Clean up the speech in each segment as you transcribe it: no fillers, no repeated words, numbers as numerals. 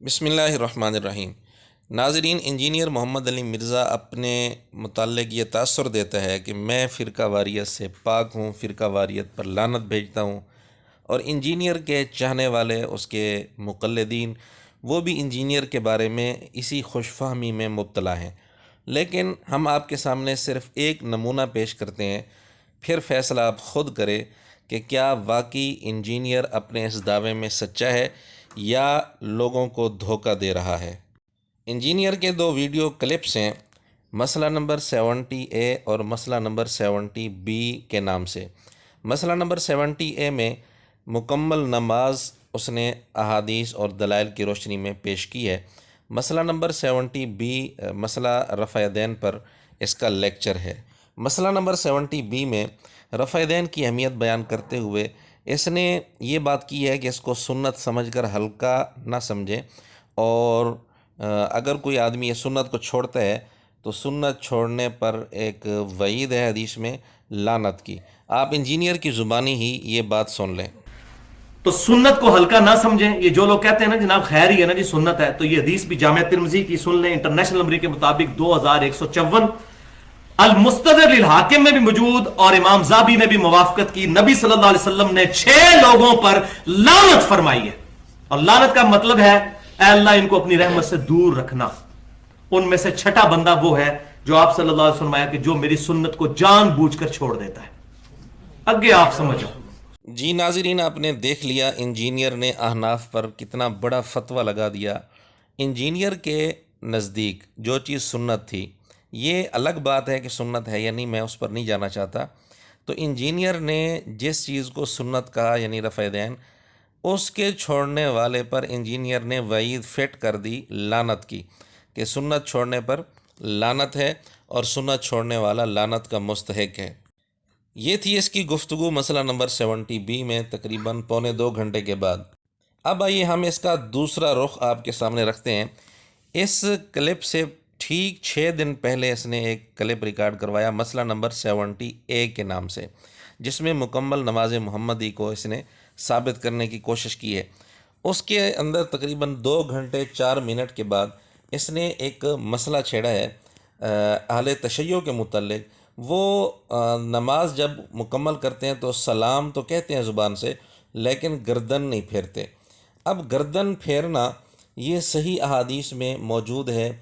بسم اللہ الرحمن الرحیم۔ ناظرین، انجینئر محمد علی مرزا اپنے متعلق یہ تاثر دیتا ہے کہ میں فرقہ واریت سے پاک ہوں، فرقہ واریت پر لعنت بھیجتا ہوں، اور انجینئر کے چاہنے والے، اس کے مقلدین، وہ بھی انجینئر کے بارے میں اسی خوش فہمی میں مبتلا ہیں۔ لیکن ہم آپ کے سامنے صرف ایک نمونہ پیش کرتے ہیں، پھر فیصلہ آپ خود کریں کہ کیا واقعی انجینئر اپنے اس دعوے میں سچا ہے یا لوگوں کو دھوکہ دے رہا ہے۔ انجینئر کے دو ویڈیو کلپس ہیں، مسئلہ نمبر 70A اور مسئلہ نمبر 70B کے نام سے۔ مسئلہ نمبر 70A میں مکمل نماز اس نے احادیث اور دلائل کی روشنی میں پیش کی ہے۔ مسئلہ نمبر 70B مسئلہ رفع دین پر اس کا لیکچر ہے۔ مسئلہ نمبر 70B میں رفع دین کی اہمیت بیان کرتے ہوئے اس نے یہ بات کی ہے کہ اس کو سنت سمجھ کر ہلکا نہ سمجھے، اور اگر کوئی آدمی یہ سنت کو چھوڑتا ہے تو سنت چھوڑنے پر ایک وعید ہے حدیث میں لعنت کی۔ آپ انجینئر کی زبانی ہی یہ بات سن لیں۔ تو سنت کو ہلکا نہ سمجھیں۔ یہ جو لوگ کہتے ہیں نا جناب خیر ہی ہے نا جی سنت ہے، تو یہ حدیث بھی جامعہ ترمذی کی سن لیں، انٹرنیشنل نمبر کے مطابق 2154، المستدرک للحاکم میں بھی موجود، اور امام زابی نے بھی موافقت کی۔ نبی صلی اللہ علیہ وسلم نے 6 لوگوں پر لعنت فرمائی ہے، اور لعنت کا مطلب ہے اے اللہ ان کو اپنی رحمت سے دور رکھنا۔ ان میں سے چھٹا بندہ وہ ہے جو آپ صلی اللہ علیہ وسلم فرمایا کہ جو میری سنت کو جان بوجھ کر چھوڑ دیتا ہے۔ اگے آپ سمجھو۔ جی ناظرین، آپ نے دیکھ لیا انجینئر نے احناف پر کتنا بڑا فتویٰ لگا دیا۔ انجینئر کے نزدیک جو چیز سنت تھی، یہ الگ بات ہے کہ سنت ہے یا نہیں، میں اس پر نہیں جانا چاہتا۔ تو انجینئر نے جس چیز کو سنت کہا یعنی رفع دین، اس کے چھوڑنے والے پر انجینئر نے وعید فٹ کر دی لعنت کی، کہ سنت چھوڑنے پر لعنت ہے اور سنت چھوڑنے والا لعنت کا مستحق ہے۔ یہ تھی اس کی گفتگو مسئلہ نمبر 70B میں تقریباً پونے 2 گھنٹے کے بعد۔ اب آئیے ہم اس کا دوسرا رخ آپ کے سامنے رکھتے ہیں۔ اس کلپ سے ٹھیک 6 دن پہلے اس نے ایک کلپ ریکارڈ کروایا مسئلہ نمبر 70A کے نام سے، جس میں مکمل نماز محمدی کو اس نے ثابت کرنے کی کوشش کی ہے۔ اس کے اندر تقریباً 2 گھنٹے 4 منٹ کے بعد اس نے ایک مسئلہ چھیڑا ہے اہل تشیع کے متعلق۔ وہ نماز جب مکمل کرتے ہیں تو سلام تو کہتے ہیں زبان سے، لیکن گردن نہیں پھیرتے۔ اب گردن پھیرنا یہ صحیح احادیث میں موجود ہے،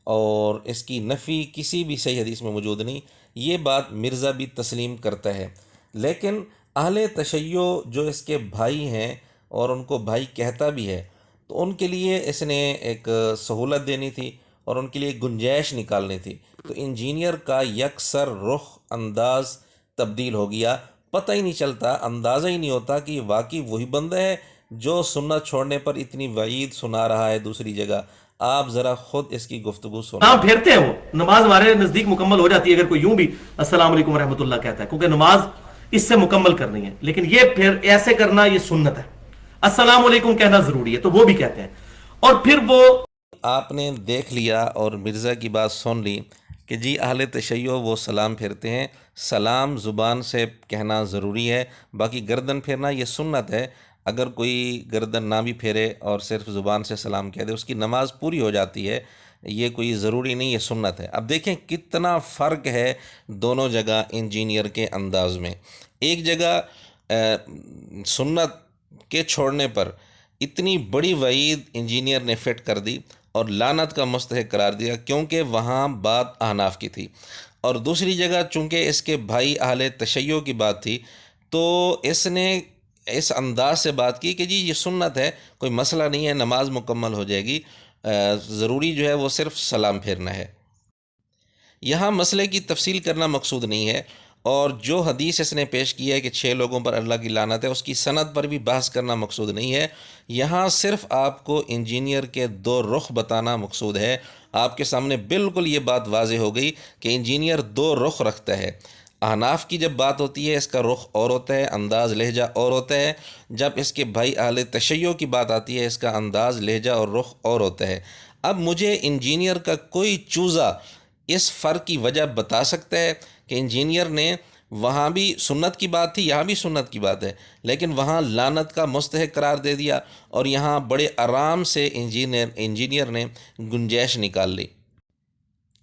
اور اس کی نفی کسی بھی صحیح حدیث میں موجود نہیں۔ یہ بات مرزا بھی تسلیم کرتا ہے، لیکن اہل تشیع جو اس کے بھائی ہیں اور ان کو بھائی کہتا بھی ہے، تو ان کے لیے اس نے ایک سہولت دینی تھی اور ان کے لیے گنجائش نکالنی تھی۔ تو انجینئر کا یکسر رخ انداز تبدیل ہو گیا، پتہ ہی نہیں چلتا، اندازہ ہی نہیں ہوتا کہ واقعی وہی بندہ ہے جو سنت چھوڑنے پر اتنی وعید سنا رہا ہے دوسری جگہ۔ آپ ذرا خود اس کی گفتگو سنیں۔ ہاں پھیرتے ہیں، وہ نماز ہمارے نزدیک مکمل ہو جاتی ہے اگر کوئی یوں بھی السلام علیکم ورحمۃ اللہ کہتا ہے، کیونکہ نماز اس سے مکمل کرنی ہے۔ لیکن یہ پھر ایسے کرنا یہ سنت ہے، السلام علیکم کہنا ضروری ہے، تو وہ بھی کہتے ہیں۔ اور پھر وہ آپ نے دیکھ لیا اور مرزا کی بات سن لی کہ جی اہل تشیع وہ سلام پھیرتے ہیں، سلام زبان سے کہنا ضروری ہے، باقی گردن پھیرنا یہ سنت ہے۔ اگر کوئی گردن نہ بھی پھیرے اور صرف زبان سے سلام کہہ دے، اس کی نماز پوری ہو جاتی ہے، یہ کوئی ضروری نہیں، یہ سنت ہے۔ اب دیکھیں کتنا فرق ہے دونوں جگہ انجینئر کے انداز میں۔ ایک جگہ سنت کے چھوڑنے پر اتنی بڑی وعید انجینئر نے فٹ کر دی اور لعنت کا مستحق قرار دیا، کیونکہ وہاں بات احناف کی تھی، اور دوسری جگہ چونکہ اس کے بھائی اہل تشیع کی بات تھی، تو اس نے اس انداز سے بات کی کہ جی یہ سنت ہے، کوئی مسئلہ نہیں ہے، نماز مکمل ہو جائے گی، ضروری جو ہے وہ صرف سلام پھیرنا ہے۔ یہاں مسئلے کی تفصیل کرنا مقصود نہیں ہے، اور جو حدیث اس نے پیش کی ہے کہ 6 لوگوں پر اللہ کی لعنت ہے، اس کی سند پر بھی بحث کرنا مقصود نہیں ہے۔ یہاں صرف آپ کو انجینئر کے 2 رخ بتانا مقصود ہے۔ آپ کے سامنے بالکل یہ بات واضح ہو گئی کہ انجینئر 2 رخ رکھتا ہے۔ احناف کی جب بات ہوتی ہے اس کا رخ اور ہوتا ہے، انداز لہجہ اور ہوتا ہے۔ جب اس کے بھائی اہل تشیع کی بات آتی ہے، اس کا انداز لہجہ اور رخ اور ہوتا ہے۔ اب مجھے انجینئر کا کوئی چوزہ اس فرق کی وجہ بتا سکتا ہے کہ انجینئر نے وہاں بھی سنت کی بات تھی، یہاں بھی سنت کی بات ہے، لیکن وہاں لعنت کا مستحق قرار دے دیا اور یہاں بڑے آرام سے انجینئر نے گنجائش نکال لی۔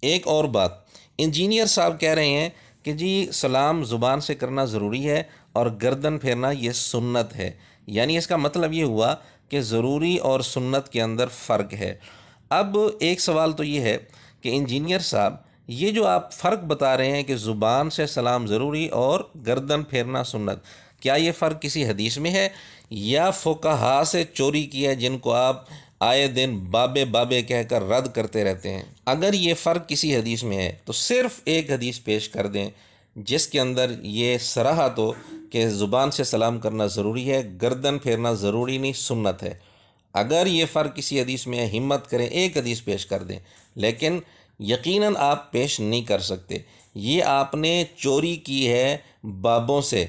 ایک اور بات، انجینئر صاحب کہہ رہے ہیں کہ جی سلام زبان سے کرنا ضروری ہے اور گردن پھیرنا یہ سنت ہے، یعنی اس کا مطلب یہ ہوا کہ ضروری اور سنت کے اندر فرق ہے۔ اب ایک سوال تو یہ ہے کہ انجینئر صاحب یہ جو آپ فرق بتا رہے ہیں کہ زبان سے سلام ضروری اور گردن پھیرنا سنت، کیا یہ فرق کسی حدیث میں ہے یا فقہا سے چوری کی ہے جن کو آپ آئے دن بابے بابے کہہ کر رد کرتے رہتے ہیں؟ اگر یہ فرق کسی حدیث میں ہے تو صرف ایک حدیث پیش کر دیں جس کے اندر یہ صراحت ہو کہ زبان سے سلام کرنا ضروری ہے، گردن پھیرنا ضروری نہیں، سنت ہے۔ اگر یہ فرق کسی حدیث میں ہے، ہمت کریں ایک حدیث پیش کر دیں، لیکن یقیناً آپ پیش نہیں کر سکتے، یہ آپ نے چوری کی ہے بابوں سے۔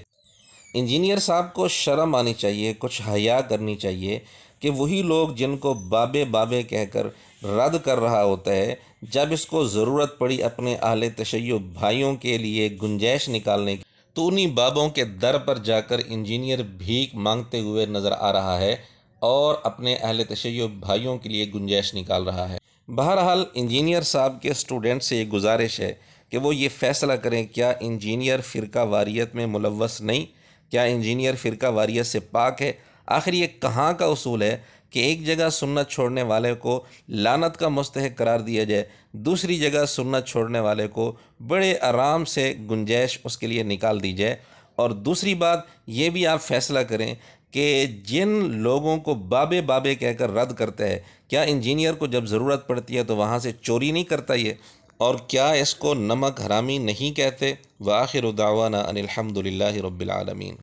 انجینئر صاحب کو شرم آنی چاہیے، کچھ حیا کرنی چاہیے کہ وہی لوگ جن کو بابے بابے کہہ کر رد کر رہا ہوتا ہے، جب اس کو ضرورت پڑی اپنے اہل تشیع بھائیوں کے لیے گنجائش نکالنے کی تو انہی بابوں کے در پر جا کر انجینئر بھیک مانگتے ہوئے نظر آ رہا ہے اور اپنے اہل تشیع بھائیوں کے لیے گنجائش نکال رہا ہے۔ بہرحال انجینئر صاحب کے اسٹوڈنٹ سے یہ گزارش ہے کہ وہ یہ فیصلہ کریں کیا انجینئر فرقہ واریت میں ملوث نہیں، کیا انجینئر فرقہ واریت سے پاک ہے؟ آخر یہ کہاں کا اصول ہے کہ ایک جگہ سنت چھوڑنے والے کو لعنت کا مستحق قرار دیا جائے، دوسری جگہ سنت چھوڑنے والے کو بڑے آرام سے گنجائش اس کے لیے نکال دی جائے؟ اور دوسری بات یہ بھی آپ فیصلہ کریں کہ جن لوگوں کو بابے بابے کہہ کر رد کرتا ہے، کیا انجینئر کو جب ضرورت پڑتی ہے تو وہاں سے چوری نہیں کرتا یہ؟ اور کیا اس کو نمک حرامی نہیں کہتے؟ وآخر دعوانا ان الحمد للہ رب العالمین۔